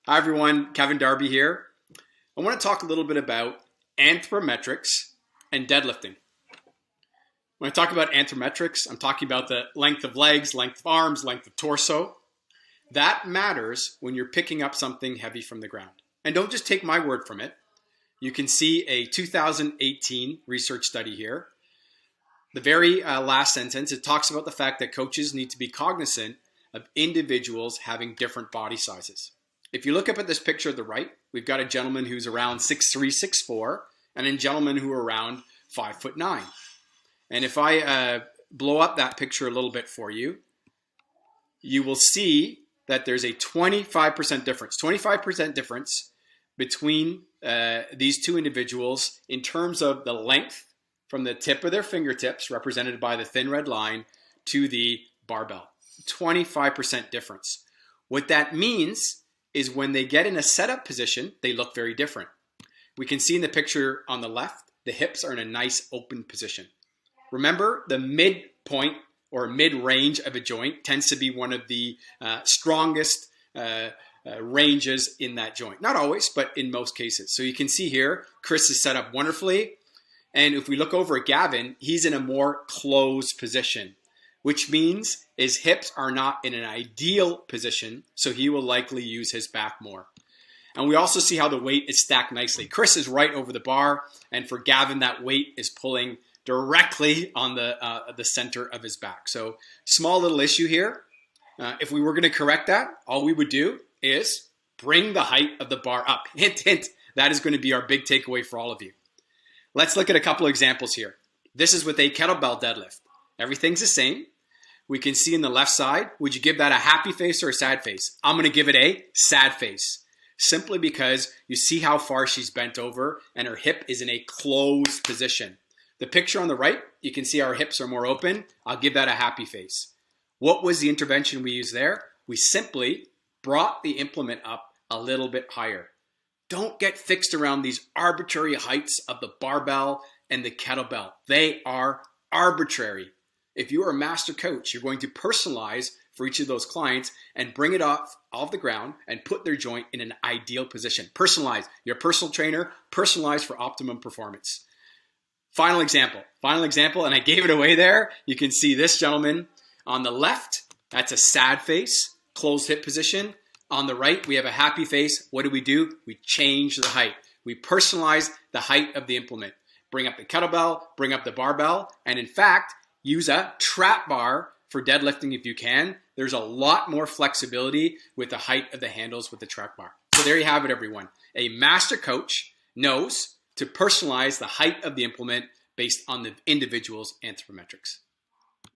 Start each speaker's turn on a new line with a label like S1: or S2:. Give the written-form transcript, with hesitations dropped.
S1: Hi everyone, Kevin Darby here. I want to talk a little bit about anthropometrics and deadlifting. When I talk about anthropometrics, I'm talking about the length of legs, length of arms, length of torso. That matters when you're picking up something heavy from the ground. And don't just take my word from it. You can see a 2018 research study here. The very last sentence, it talks about the fact that coaches need to be cognizant of individuals having different body sizes. If you look up at this picture at the right, we've got a gentleman who's around 6'3", 6'4", and a gentleman who are around 5'9". And if I blow up that picture a little bit for you, you will see that there's a 25% difference. 25% difference between these two individuals in terms of the length from the tip of their fingertips, represented by the thin red line, to the barbell. 25% difference. What that means is when they get in a setup position, they look very different. We can see in the picture on the left, the hips are in a nice open position. Remember, the midpoint or mid-range of a joint tends to be one of the strongest ranges in that joint. Not always, but in most cases. So you can see here, Chris is set up wonderfully. And if we look over at Gavin, he's in a more closed position, which means his hips are not in an ideal position, so he will likely use his back more. And we also see how the weight is stacked nicely. Chris is right over the bar, and for Gavin, that weight is pulling directly on the center of his back. So small little issue here. If we were going to correct that, all we would do is bring the height of the bar up. Hint, hint. That is going to be our big takeaway for all of you. Let's look at a couple of examples here. This is with a kettlebell deadlift. Everything's the same. We can see in the left side, would you give that a happy face or a sad face? I'm going to give it a sad face, simply because you see how far she's bent over and her hip is in a closed position. The picture on the right, you can see our hips are more open. I'll give that a happy face. What was the intervention we used there? We simply brought the implement up a little bit higher. Don't get fixed around these arbitrary heights of the barbell and the kettlebell. They are arbitrary. If you are a master coach, you're going to personalize for each of those clients and bring it off the ground and put their joint in an ideal position. Personalize. Your personal trainer, personalize for optimum performance. Final example, and I gave it away there. You can see this gentleman on the left. That's a sad face, closed hip position. On the right, we have a happy face. What do? We change the height. We personalize the height of the implement. Bring up the kettlebell, bring up the barbell, and in fact, use a trap bar for deadlifting if you can. There's a lot more flexibility with the height of the handles with the trap bar. So there you have it, everyone. A master coach knows to personalize the height of the implement based on the individual's anthropometrics.